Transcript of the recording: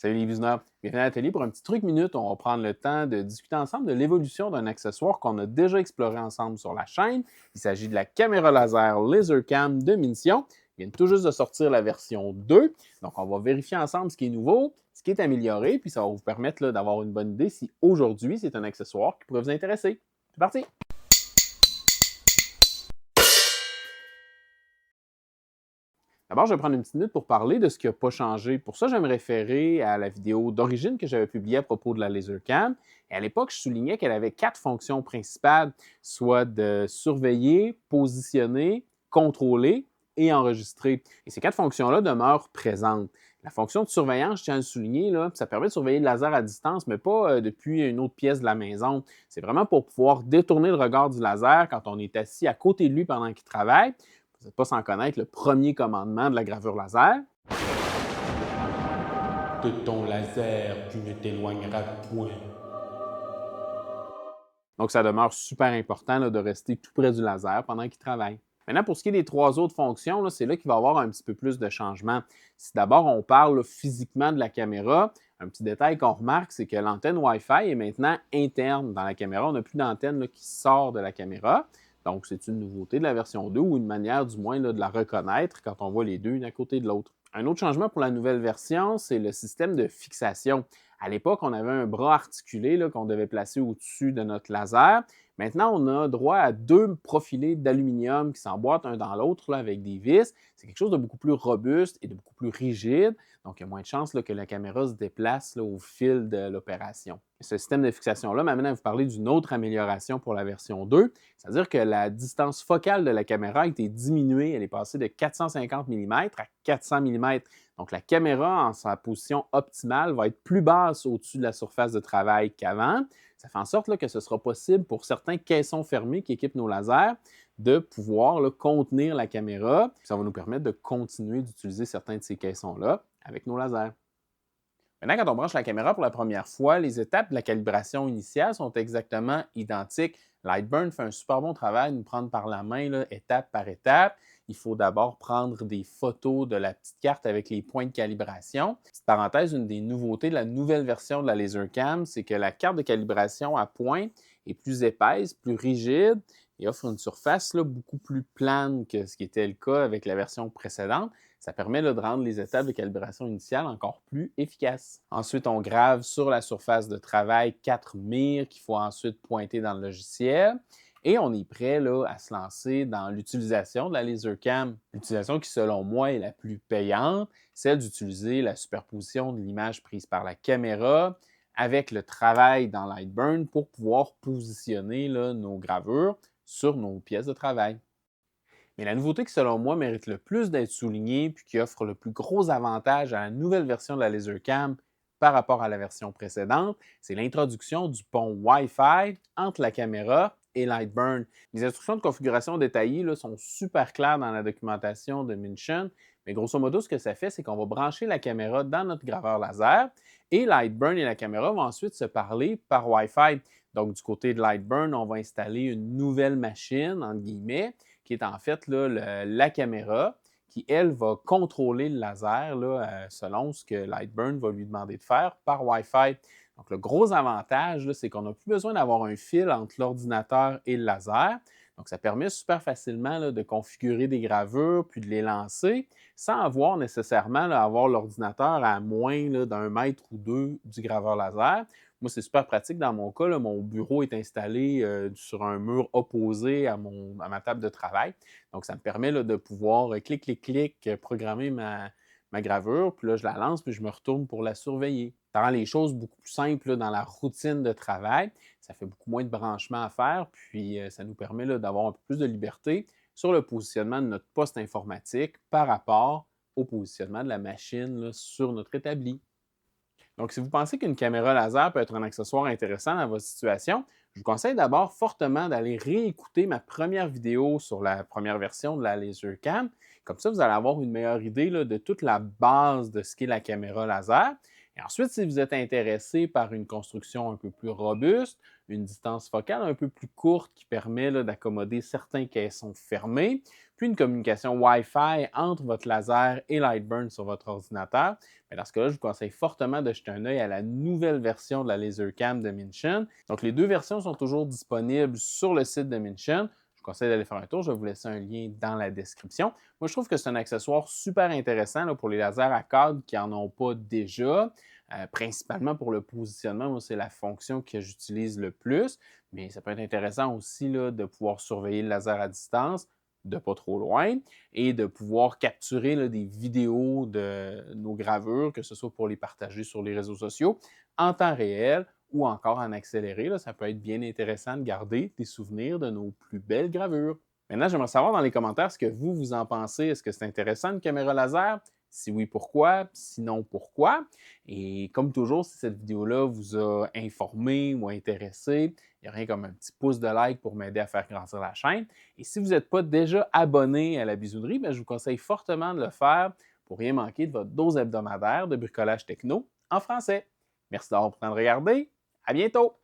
Salut les Vizina, bienvenue à l'atelier. Pour un petit truc minute, on va prendre le temps de discuter ensemble de l'évolution d'un accessoire qu'on a déjà exploré ensemble sur la chaîne. Il s'agit de la caméra laser LaserCam de Munition. Ils viennent tout juste de sortir la version 2. Donc, on va vérifier ensemble ce qui est nouveau, ce qui est amélioré, puis ça va vous permettre d'avoir une bonne idée si aujourd'hui c'est un accessoire qui pourrait vous intéresser. C'est parti! D'abord, je vais prendre une petite minute pour parler de ce qui n'a pas changé. Pour ça, je vais me référer à la vidéo d'origine que j'avais publiée à propos de la LaserCam. Et à l'époque, je soulignais qu'elle avait 4 fonctions principales, soit de surveiller, positionner, contrôler et enregistrer. Et ces 4 fonctions-là demeurent présentes. La fonction de surveillance, je tiens à le souligner, là, ça permet de surveiller le laser à distance, mais pas depuis une autre pièce de la maison. C'est vraiment pour pouvoir détourner le regard du laser quand on est assis à côté de lui pendant qu'il travaille. Vous n'êtes pas sans connaître le premier commandement de la gravure laser. De ton laser, tu ne t'éloigneras point. Donc, ça demeure super important là, de rester tout près du laser pendant qu'il travaille. Maintenant, pour ce qui est des 3 autres fonctions, c'est là qu'il va y avoir un petit peu plus de changements. Si d'abord on parle là, physiquement de la caméra, un petit détail qu'on remarque, c'est que l'antenne Wi-Fi est maintenant interne dans la caméra. On n'a plus d'antenne qui sort de la caméra. Donc, c'est une nouveauté de la version 2 ou une manière du moins là, de la reconnaître quand on voit les deux une à côté de l'autre. Un autre changement pour la nouvelle version, c'est le système de fixation. À l'époque, on avait un bras articulé qu'on devait placer au-dessus de notre laser. Maintenant, on a droit à 2 profilés d'aluminium qui s'emboîtent un dans l'autre avec des vis. C'est quelque chose de beaucoup plus robuste et de beaucoup plus rigide. Donc, il y a moins de chances que la caméra se déplace au fil de l'opération. Ce système de fixation-là m'amène à vous parler d'une autre amélioration pour la version 2, c'est-à-dire que la distance focale de la caméra a été diminuée. Elle est passée de 450 mm à 400 mm. Donc, la caméra, en sa position optimale, va être plus basse au-dessus de la surface de travail qu'avant. Ça fait en sorte que ce sera possible pour certains caissons fermés qui équipent nos lasers de pouvoir contenir la caméra. Ça va nous permettre de continuer d'utiliser certains de ces caissons-là avec nos lasers. Maintenant, quand on branche la caméra pour la première fois, les étapes de la calibration initiale sont exactement identiques. Lightburn fait un super bon travail de nous prendre par la main, étape par étape. Il faut d'abord prendre des photos de la petite carte avec les points de calibration. Petite parenthèse, une des nouveautés de la nouvelle version de la LaserCam, c'est que la carte de calibration à points est plus épaisse, plus rigide et offre une surface beaucoup plus plane que ce qui était le cas avec la version précédente. Ça permet de rendre les étapes de calibration initiale encore plus efficaces. Ensuite, on grave sur la surface de travail 4 mires qu'il faut ensuite pointer dans le logiciel. Et on est prêt à se lancer dans l'utilisation de la LaserCam. L'utilisation qui, selon moi, est la plus payante, celle d'utiliser la superposition de l'image prise par la caméra avec le travail dans Lightburn pour pouvoir positionner nos gravures sur nos pièces de travail. Mais la nouveauté qui, selon moi, mérite le plus d'être soulignée puis qui offre le plus gros avantage à la nouvelle version de la LaserCam par rapport à la version précédente, c'est l'introduction du pont Wi-Fi entre la caméra et Lightburn. Les instructions de configuration détaillées sont super claires dans la documentation de Minchen, mais grosso modo, ce que ça fait, c'est qu'on va brancher la caméra dans notre graveur laser et Lightburn et la caméra vont ensuite se parler par Wi-Fi. Donc, du côté de Lightburn, on va installer une nouvelle machine, entre guillemets, qui est en fait la caméra qui, elle, va contrôler le laser selon ce que Lightburn va lui demander de faire par Wi-Fi. Donc, le gros avantage, c'est qu'on n'a plus besoin d'avoir un fil entre l'ordinateur et le laser. Donc, ça permet super facilement de configurer des gravures puis de les lancer sans avoir nécessairement avoir l'ordinateur à moins d'1 mètre ou 2 du graveur laser. Moi, c'est super pratique dans mon cas. Mon bureau est installé sur un mur opposé à ma table de travail. Donc, ça me permet de pouvoir clic, clic, clic, programmer ma gravure. Puis là, je la lance, puis je me retourne pour la surveiller. Ça rend les choses beaucoup plus simples dans la routine de travail. Ça fait beaucoup moins de branchements à faire. Puis, ça nous permet d'avoir un peu plus de liberté sur le positionnement de notre poste informatique par rapport au positionnement de la machine sur notre établi. Donc, si vous pensez qu'une caméra laser peut être un accessoire intéressant dans votre situation, je vous conseille d'abord fortement d'aller réécouter ma première vidéo sur la première version de la LaserCam. Comme ça, vous allez avoir une meilleure idée de toute la base de ce qu'est la caméra laser. Et ensuite, si vous êtes intéressé par une construction un peu plus robuste, une distance focale un peu plus courte qui permet d'accommoder certains caissons fermés, puis une communication Wi-Fi entre votre laser et Lightburn sur votre ordinateur, mais dans ce cas-là, je vous conseille fortement de jeter un œil à la nouvelle version de la LaserCam de Minshin. Donc, les deux versions sont toujours disponibles sur le site de Minshin. Je vous conseille d'aller faire un tour. Je vais vous laisser un lien dans la description. Moi, je trouve que c'est un accessoire super intéressant là, pour les lasers à cadre qui n'en ont pas déjà. Principalement pour le positionnement, moi, c'est la fonction que j'utilise le plus. Mais ça peut être intéressant aussi là, de pouvoir surveiller le laser à distance, de pas trop loin, et de pouvoir capturer là, des vidéos de nos gravures, que ce soit pour les partager sur les réseaux sociaux, en temps réel ou encore en accéléré. Là, ça peut être bien intéressant de garder des souvenirs de nos plus belles gravures. Maintenant, j'aimerais savoir dans les commentaires ce que vous en pensez. Est-ce que c'est intéressant une caméra laser? Si oui, pourquoi? Sinon, pourquoi? Et comme toujours, si cette vidéo-là vous a informé ou intéressé, il n'y a rien comme un petit pouce de like pour m'aider à faire grandir la chaîne. Et si vous n'êtes pas déjà abonné à la Bisounerie, bien, je vous conseille fortement de le faire pour rien manquer de votre dose hebdomadaire de bricolage techno en français. Merci d'avoir pris le temps de regarder. À bientôt!